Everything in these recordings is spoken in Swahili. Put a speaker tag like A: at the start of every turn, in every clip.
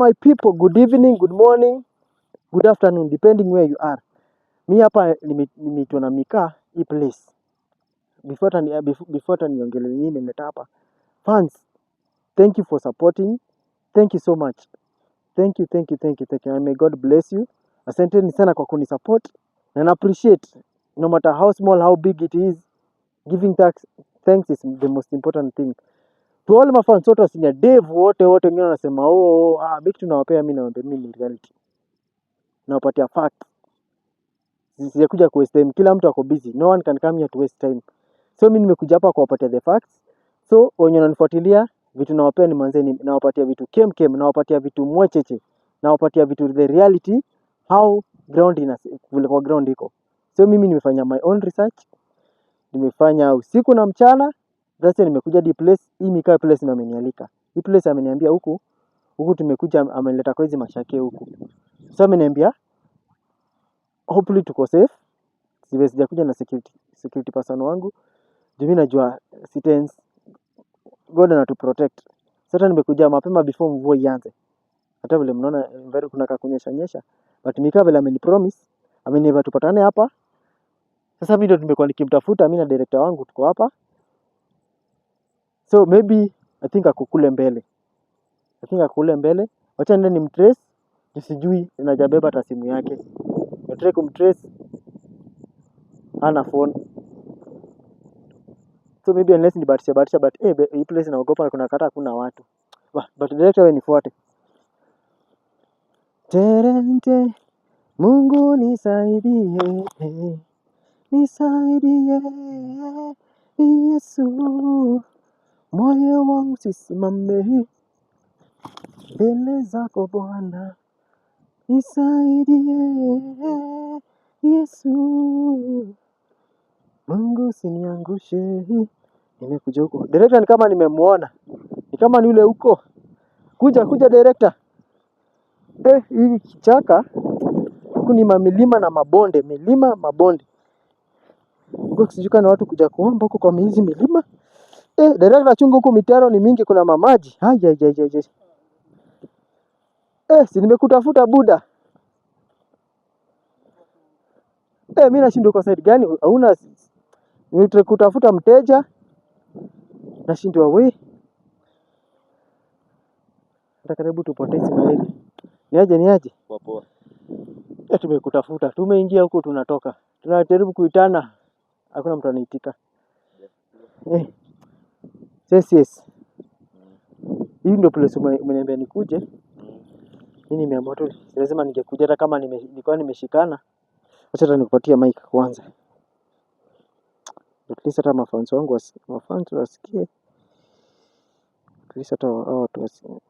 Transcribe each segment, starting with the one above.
A: my people, good evening, good morning, good afternoon, depending where you are. Mi hapa nimeitwa na Mika hii place. Before niongele nini nimeleta hapa. Fans, thank you for supporting. Thank you so much. Thank you. And may God bless you. Asanteni sana kwa kunisupport. And I appreciate, no matter how small, how big it is, giving thanks is the most important thing. To all my fans wote wasinya Dave wote wengine wanasema big tunawapea, mimi ni reality. Nawapatia facts. Sijakuja ku waste time. Kila mtu ako busy. No one can come here to waste time. So mimi nimekuja hapa kuwapatia the facts. So wenye wananifuatilia, vitu nawapea ni manzeni, nawapatia vitu kem, nawapatia vitu mwecheche, nawapatia vitu the reality, how vile kwa ground iko. So mimi nimefanya my own research. Nimefanya usiku na mchana. Sasa nimekuja hii place, hii Mika place na amenialika. Hii place ameniambia huku tumekuja, ameleta kwa hizi mashake huku. So ameniambia hopefully tuko safe. Sijakuja na security person wangu. Mimi najua sitens God anatu protect. Sasa nimekuja mapema before mvua ianze. Hata vile mnaona kuna kunyesha. But Mika vile amenipromise, ameniambia tupatane hapa. Sasa mimi ndio nimekuwa nikimtafuta, mimi na director wangu tuko hapa. So maybe I think akukule mbele. Wacha nende nimtrace. Sijui najabeba hata simu yake. Nataka kumtrace. Hana phone. So maybe unless ni batisha but hii place naogopa, kuna kata kuna watu. But director wewe nifuate. Terente, Mungu nisaidie. Yesu, moyo wangu sisimame mbele zako Bwana. Nisaidie Yesu, Mungu usiniangushe. Nimekuja huko. Director ni kama nimemuona. Ni kama ni yule huko. Kuja director. Hii kichaka huku ni milima na mabonde, Huko sijuka na watu kuja kuomba huko kwa hizi milima. Director chungu huko, mitaro ni mingi, kuna mamaji. Si nimekutafuta buda. Mimi nashindwa kwa side gani? Hauna nitakutafuta mteja. Nashindwa we. Karibu tupoteze mahali. Niaje?
B: Poa.
A: Tumekutafuta. Tumeingia huko tunatoka. Tunajaribu kuitana. Hakuna mtu anaitika. Yes. Hii ndio place umeniambia nikuje. Mimi nimeamua tu. Lazima ningekuja hata kama nilikuwa nimeshikana. Acha hata nikupatie mic kwanza. At least hata mafans wangu wasikie. At least hata watu wasikie.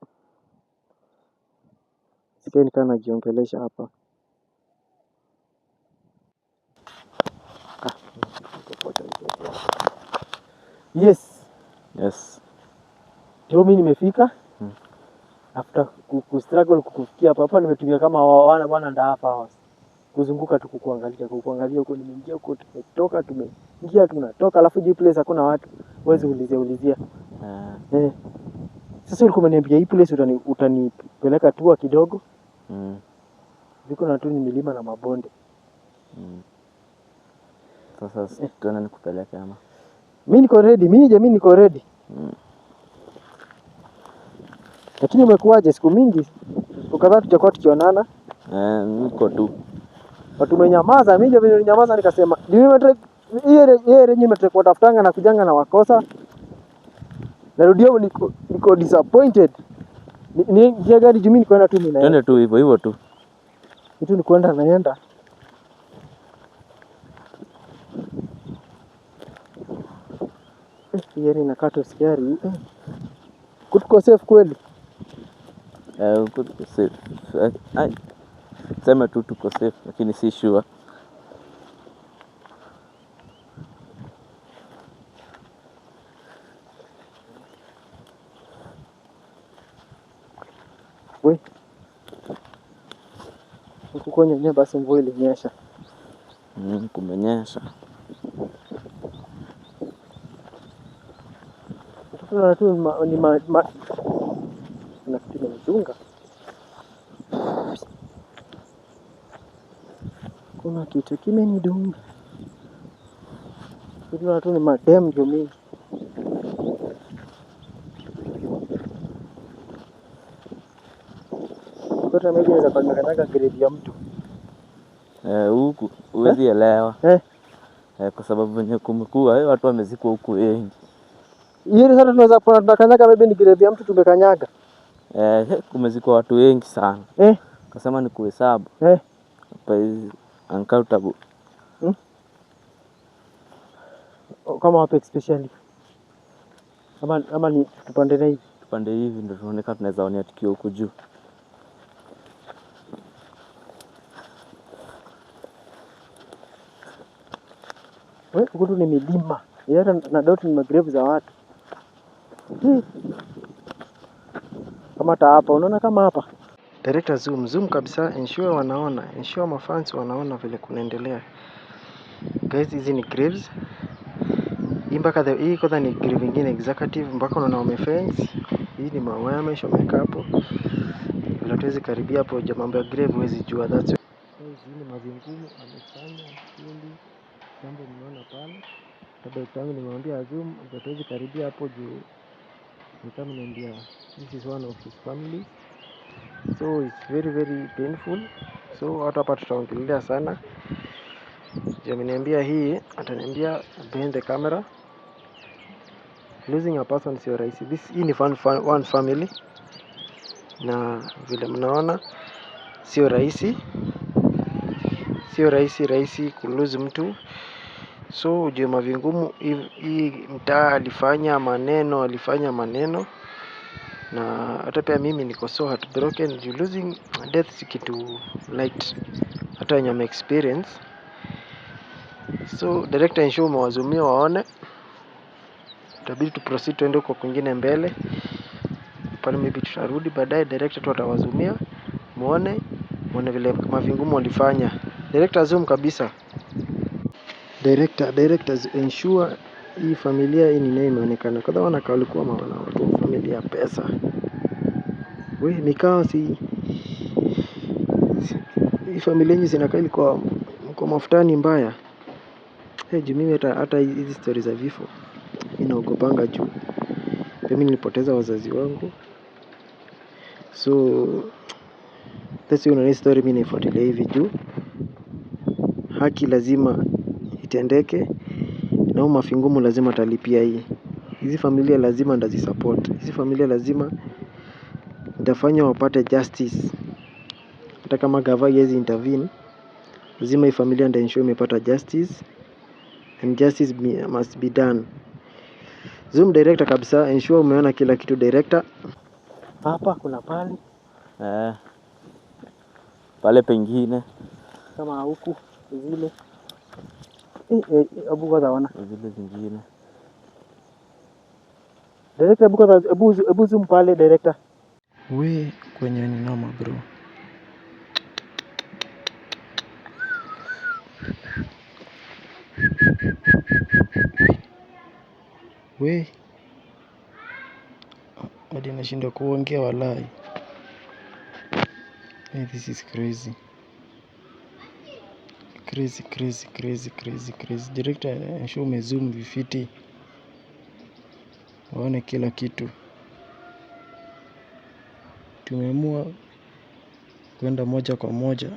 A: Sikeni kana najiongelesha hapa. Yes. Ndio mimi nimefika. After struggle kukufikia hapa nimetumia kama 1.5 hours. Kuzunguka tu kukuangalia huko, nimeingia huko, tumeingia tunatoka, alafu hii place hakuna watu. Huwezi ulizia. Sasa ulikuwa umeniambia hii place utanipeleka tour kidogo. Viko na tu ni milima na mabonde.
B: Sasa tuone nikupeleke ama.
A: Mimi niko ready. Lakini umekuaje siku mingi? Ukadhaa tujakuwa tukionana.
B: Niko tu.
A: Watu menyamaza, mimi ndio nimenyamaza nikasema, yeye nimetaka kutafutanga na kujanga na wakosa. Narudia niko disappointed. Ni gari jumi niko tu mimi.
B: Twende tu hivyo tu.
A: Kitu ni kwenda naenda. Yeye inakata scary. Kutuko safe kweli?
B: Kutuko safe. Sema tu tuko safe lakini si sure.
A: Huko nyenye basi mvua ilinyesha.
B: Kumenyesha.
A: Tuna tu ni na kitu mchunga. Kuna kitu kimenidunga. Hivi watu ni madem jo mingi. Kwa maybe inaweza kuwa nimekanyanga grave ya mtu.
B: Huku huwezi elewa. Kwa sababu venye kumekuwa watu wamezikwa huku wengi.
A: Hiyo sasa tunaweza tunakanyaga maybe ni grave ya mtu tumekanyaga.
B: Kumezikwa watu wengi sana. Kasema ni kuhesabu. Hapa hizi uncountable.
A: Kama wapi especially? Ama ni tupande na hivi.
B: Tupande hivi ndio tunaonekana tunaweza onea tukio huko juu.
A: Huku tu ni milima. Hata na doubt ni grave za watu. Kama hapa, unaona kama hapa. Director zoom kabisa, ensure wanaona, ensure mafans wanaona vile kunaendelea. Guys, hizi ni graves. Hii kwanza ni grave nyingine executive mpaka unaona wamefence. Hii ni mawe yameshomeka hapo. Bila tuwezi karibia hapo mambo ya grave huwezi jua. That's hizi ni mavingumu amefanya fundi. Jambo mnaona pale. Kabla tangu nimwambia zoom, hatuwezi karibia hapo juu. Nikamwambia this is one of his family. So it's very very painful. So hata hapa tutaongelea sana. Ameniambia hii, ataniambia behind the camera. Losing a person sio rahisi. Hii ni one family. Na vile mnaona sio rahisi. Sio rahisi kulose mtu. So ujue mavingumu hii mtaa alifanya maneno. Na hata pia mimi niko so heartbroken. You losing death si kitu light. Hata wenye wame experience. So director ensure umewazumia waone. Itabidi tu proceed tuende huko kwingine mbele. Pale maybe tutarudi baadaye director tu atawazumia. Muone vile mavingumu walifanya. Director zoom kabisa. Directors ensure hii familia hii ni nini imeonekana. Kwa sababu wanakaa walikuwa watu wa familia ya pesa. Mikao hii familia yenyewe zinakaa ilikuwa kwa mafutani mbaya. Juu mimi hata hizi stories za vifo ninaogopanga juu. Mimi nilipoteza wazazi wangu. So that's why unaona story mimi naifuatilia hivi juu. Haki lazima itendeke na mafingumu lazima talipia hii. Hizi familia lazima ndazisupport. Hizi familia lazima nitafanya wapate justice. Hata kama gava haiwezi intervene, lazima hii familia ndio ensure imepata justice and justice must be done. Zoom director kabisa, ensure umeona kila kitu director. Hapa kuna pale.
B: Pale pengine
A: kama huku zile. Abu kwa zaona.
B: Zile zingine.
A: Director abu zoom pale director. Kwenye ni noma bro. Hadi nashindwa kuongea walai. This is crazy. Crazy. Director, ensure umezoom vifiti. Waone kila kitu. Tumeamua kwenda moja kwa moja.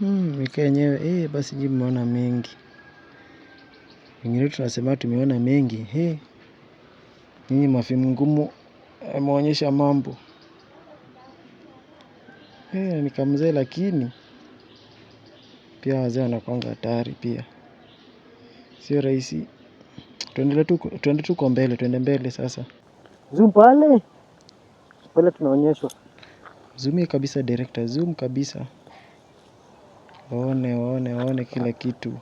A: Mika yenyewe, basi jibu mmeona mengi. Wengine tunasema tumeona mengi. Nyinyi mafingumu ameonyesha mambo. Ni kama mzee lakini pia wazee wanakuanga hatari pia. Sio rahisi. Tuende tu kwa mbele, tuende mbele sasa. Zoom pale. Pale tunaonyeshwa. Zoom kabisa director, zoom kabisa. Waone kila kitu.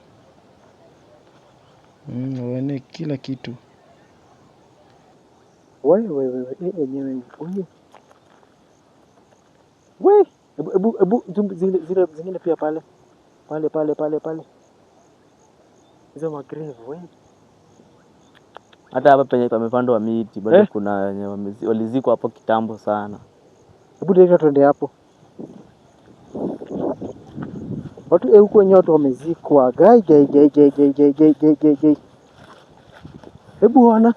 A: Waone kila kitu. Wewe yenyewe. Ebu zile zingine pia pale. Pale. Hizo magrave
B: hata hapa penye pamepandwa miti bado kuna wenye walizikwa hapo kitambo sana.
A: Hebu director tuende hapo. Watu huko wenyewe watu wamezikwa. Gai. Hebu ona.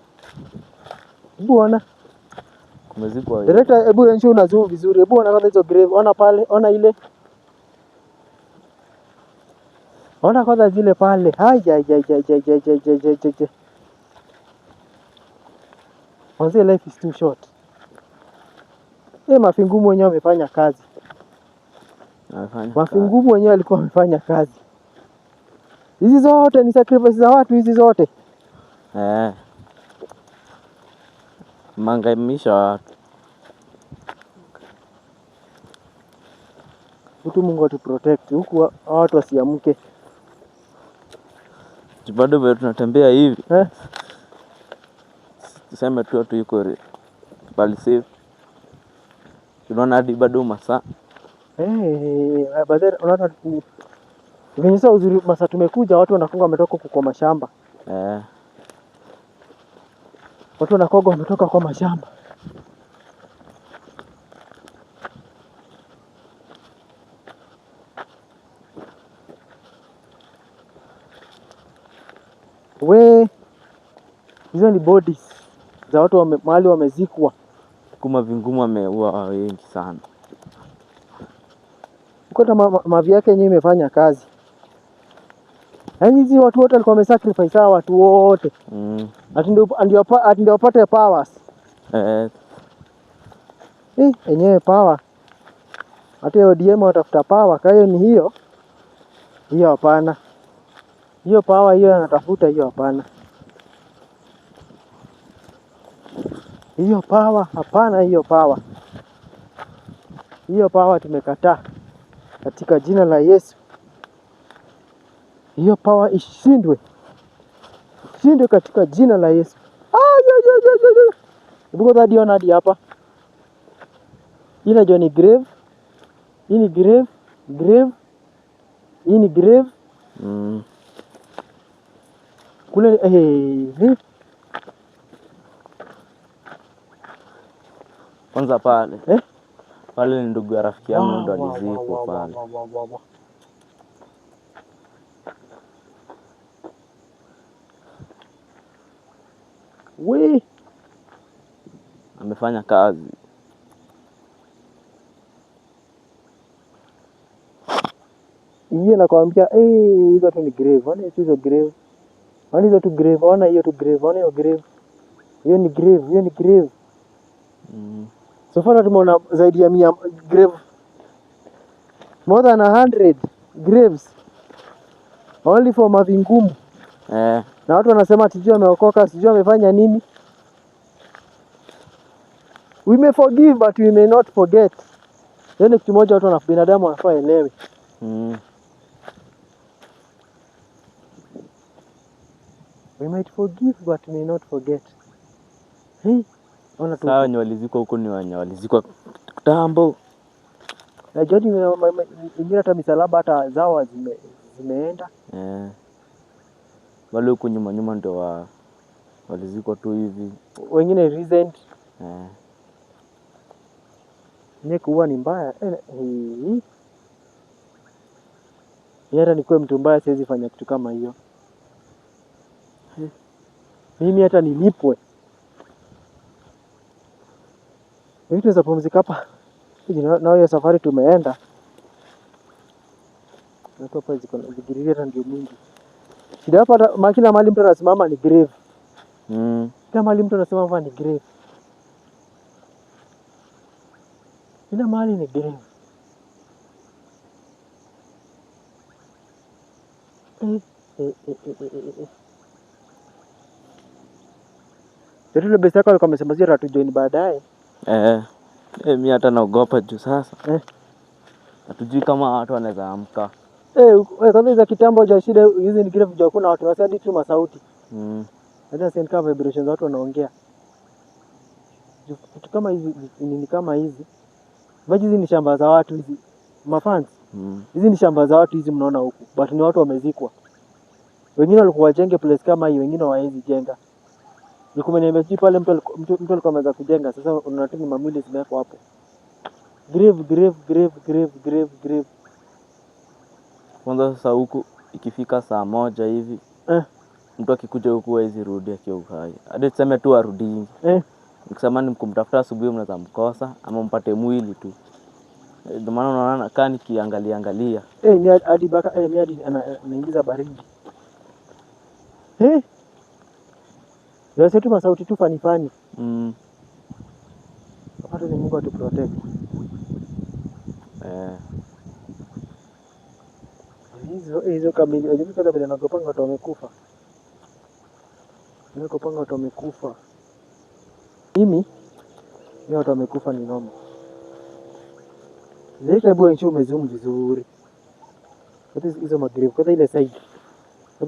B: Kumezikwa hiyo.
A: Director, hebu ensure una zoom vizuri. Hebu ona kwanza hizo grave. Ona pale, ona ile. Ona kwanza zile pale. Hai. Manze, life is too short. Mafingumu wenyewe wamefanya kazi. Mafingumu wenyewe walikuwa wamefanya kazi. Hizi zote ni sacrifice za watu hizi zote.
B: Mangaimisha watu.
A: Mungu atu protect huku watu wasiamke.
B: Bado vile tunatembea hivi. Tuseme tu watu yuko bali safe. Tunaona hadi bado masaa.
A: Baadaye unaona venye sasa uzuri masaa tumekuja watu wanafunga wametoka huko kwa mashamba. Watu wanakoga wametoka kwa mashamba. Hizo ni bodies za watu mahali wamezikwa.
B: Kuma vingumu wameua wengi sana.
A: Ukota mavi yake yenyewe imefanya kazi. Yaani hizi watu wote walikuwa wamesacrifice hawa watu wote. Ati ndio wapate powers. Yenyewe power. Hata ODM watafuta power, kwa hiyo ni hiyo. Hiyo hapana. Hiyo power hiyo anatafuta hiyo hapana. Hiyo power hapana, hiyo power. Hiyo power tumekataa. Katika jina la Yesu. Hiyo power ishindwe. Ishindwe katika jina la Yesu. Hebu hadi ona hadi hapa. Hii najua ni grave. Hii ni grave. Hii ni grave. Kule
B: kwanza pale. Pale ni ndugu ya rafiki yangu ndo alizikwa pale. Amefanya kazi.
A: Hiyo nakwambia hizo tu ni grave. Ona hizo grave. Ona hizo tu grave. Ona hiyo tu grave. Ona hiyo grave. Hiyo ni grave. So far tumeona zaidi ya 100 grave. More than 100 graves. Only for mavingumu. Na watu wanasema sijui ameokoka, sijui amefanya nini. We may forgive but we may not forget. Yaani kitu moja watu binadamu wanafaa elewe. We might forgive but we may not forget. Ona tu.
B: Sawa wenye walizikwa huko ni wenye walizikwa kitambo.
A: Na jadi ingine hata misalaba hata zao zimeenda.
B: Wale huko nyuma ndio walizikwa tu hivi.
A: Wengine recent. Kuua ni mbaya. Hata nikuwe mtu mbaya siwezi fanya kitu kama hiyo. Mimi hata nilipwe. Hivi tunaweza pumzika hapa. Na hiyo safari tumeenda. Na hapa zikiriria ndio mingi. Shida hapa kila mahali mtu anasimama ni grave. Kila mahali mtu anasimama ni grave. Kila mahali ni grave. Yule besi yako alikuwa amesema zio hatujoin baadaye.
B: Mimi hata naogopa juu sasa. Hatujui kama watu wanaweza amka.
A: Kwanza za kitambo ja shida hizi ni grave juu kuna watu wasadi tu masauti. Hata send kama vibrations watu wanaongea. Kitu kama hizi ni kama hizi. Maji hizi ni shamba za watu hizi. Mafans. Hizi ni shamba za watu hizi mnaona huku. But ni watu wamezikwa. Wengine walikuwa wajenge place kama hii, wengine hawaezi jenga. Nikumeniambia sijui pale mtu alikuwa ameweza kujenga, sasa unataka mamili zimewekwa hapo. Grave.
B: Kwanza sasa huku ikifika saa 1 hivi mtu akikuja huku hawezi rudi akiwa uhai. Hadi tuseme tu arudi. Nikisema ni kumtafuta asubuhi mnaweza mkosa ama mpate mwili tu. Ndio maana unaona kaa nikiangalia.
A: Ni hadi baka ni hadi anaingiza baridi. Ndio tu masauti tu fani. Hata ni Mungu atuprotect. Hizo kamili hizo kada bila nakopanga watu wamekufa. Nakopanga watu wamekufa. Mimi watu wamekufa ni noma. Zeka bwana nchi umezoom vizuri. Hata hizo magrave kwa ile side. Kwa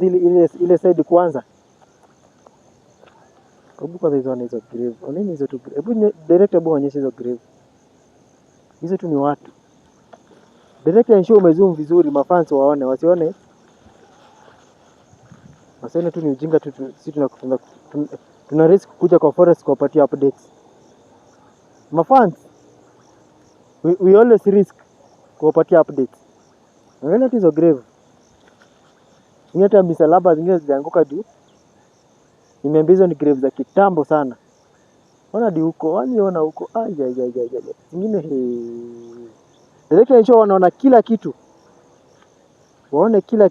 A: ile side kwanza. Kumbuka hizo ni hizo grave. Oneni hizo tu. Hebu director bwana onyesha hizo grave. Hizo tu ni watu. Director ensure umezoom vizuri mafans waone, wasione. Wasione tu ni ujinga tu sisi tuna risk kuja kwa forest kuwapatia updates. Mafans we always risk kuwapatia updates. Angalia hizo grave. Ni hata misalaba zingine zilianguka juu. Nimeambiwa ni grave za kitambo sana. Ona hadi huko, waniona huko. Zingine director ensure wanaona kila kitu. Waone kila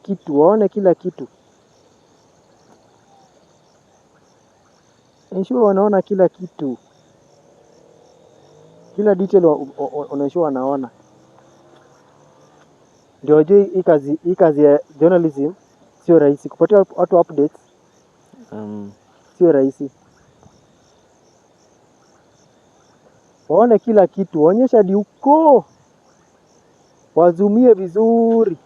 A: kitu. Ensure wanaona kila kitu. Kila detail ensure wanaona. Ndio wajue hii kazi ya journalism sio rahisi. Kupatia watu updates. Sio rahisi. Waone kila kitu, waonyesha hadi huko. Wazumie vizuri.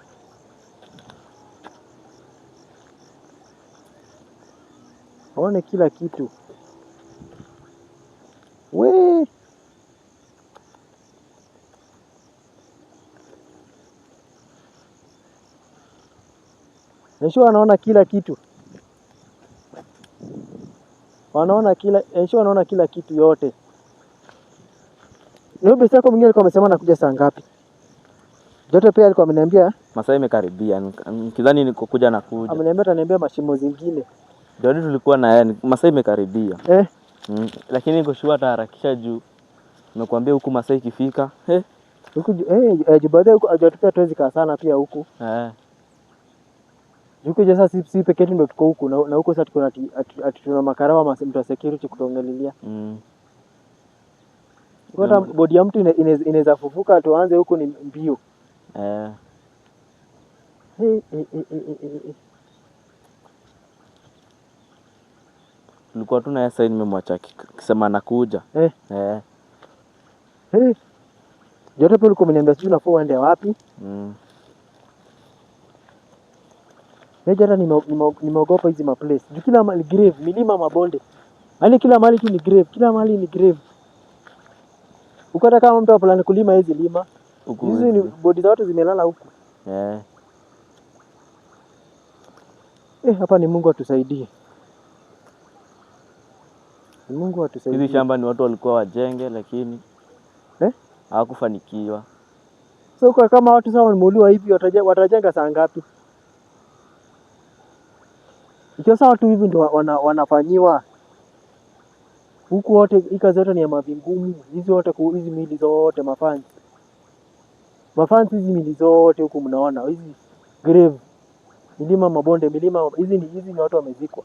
A: Waone kila kitu. Ensure wanaona kila kitu. Ensure wanaona kila kitu yote. Leo besi yako mwingine alikuwa amesema anakuja saa ngapi? Jote pia alikuwa ameniambia
B: masaa imekaribia. Nikidhani niko kuja nakuja.
A: Ameniambia ataniambia mashimo zingine.
B: Ndio tulikuwa na yeye masaa imekaribia. Lakini niko sure ataharakisha juu. Nimekuambia huku masaa ikifika.
A: Huku baadaye huku hajatupia tuwezi kaa sana pia huku. Huku sasa si pekee ndio tuko huku na huko sasa tuko tuna makarawa mtu wa security kutuangalilia. Kwa bodi ya mtu inaweza fufuka tuanze huko ni mbio.
B: Nilikuwa tu na yeye sasa nimemwacha akisema anakuja.
A: Jote pia ulikuwa umeniambia sijui unafaa uende wapi? Jana nimeogopa hizi maplace. Kila mahali grave, milima mabonde. Yaani kila mahali tu ni grave, kila mahali ni grave. Ukata kama mtu aplan kulima hizi lima. Hizi ni bodi za watu zimelala huku. Hapa ni Mungu atusaidie. Mungu atusaidie.
B: Hizi shamba ni watu walikuwa wajenge lakini hawakufanikiwa.
A: So kwa kama watu sawa wameuliwa hivi watajenga saa ngapi? Ikiwa sawa watu hivi ndio wanafanyiwa. Huku wote hii kazi yote ni ya mavingumu. Hizi mili zote mafans. Mafans hizi mili zote huku mnaona hizi grave. Milima mabonde, hizi ni watu wamezikwa.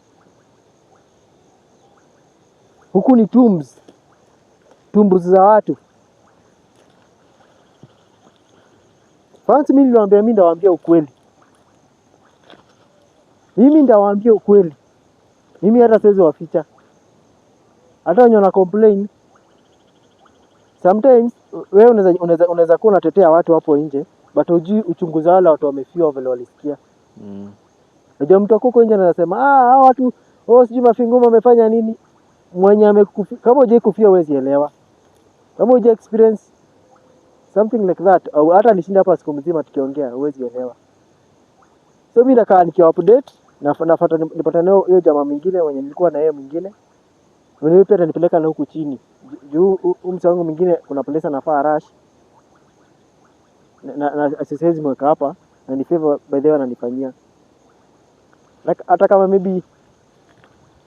A: Huku ni tombs za watu. Fans mimi ndawaambia ukweli. Mimi hata siwezi waficha. Hata wenye wana complain. Sometimes wewe unaweza kuwa unatetea watu hapo nje, but hujui uchunguzi wale watu wamefiwa vile walisikia. Unajua mtu huko nje anasema hao watu sijui Mafinguma wamefanya nini? Mwenye amekufia kama hujai kufia huwezi elewa. Kama hujai experience something like that au hata nishinda hapa siku mzima tukiongea huwezi elewa. So mimi nakaa nikiwa update nafuata nipata nayo hiyo jamaa mwingine mwenye nilikuwa na yeye mwingine. Mwenye pia atanipeleka na huku chini. Juu mtu wangu mwingine kuna place anafaa rush. Na siwezi mweka hapa. na ni favor by the way ananifanyia. Like hata kama maybe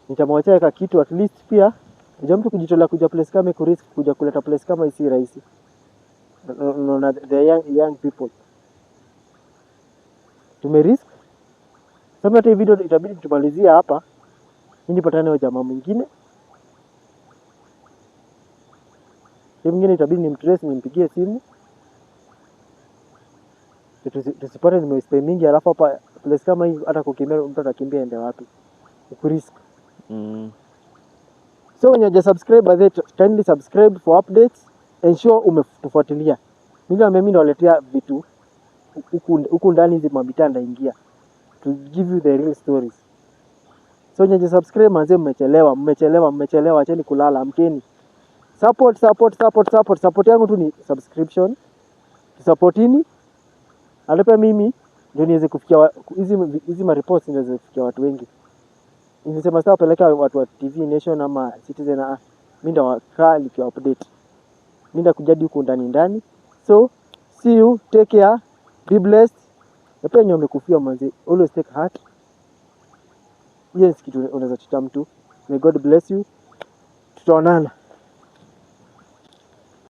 A: nitamwachia ka kitu at least pia ndio mtu kujitolea kuja place kama kurisk kuja kuleta place kama hii si rahisi. No, the young people tumerisk. Sasa hata hii video itabidi tumalizie hapa. Mimi nipatane na jamaa mwingine. Yeye mwingine itabidi nimtrace nimpigie simu. Tusipate nimespend mingi alafu hapa place kama hii hata kukimbia mtu atakimbia ende wapi? Ukurisk. So when you subscribe by the kindly subscribe for updates, ensure umetufuatilia. Mimi ndo naletea vitu huku ndani hizi mabitanda ingia to give you the real stories. So when you subscribe manze, mmechelewa, acheni kulala, amkeni. Support yangu tu ni subscription. Supportini. Alipe mimi ndio niweze kufikia hizi ma reports niweze kufikia watu wengi. Nilisema sasa peleka watu wa TV Nation ama Citizen, mimi ndo wakaa nikiwa update. Mimi ndo kujadi huko ndani. So see you, take care, be blessed. Na pia nyome kufia manzi, always take heart. Yes, kitu unaweza tuta mtu. May God bless you. Tutaonana.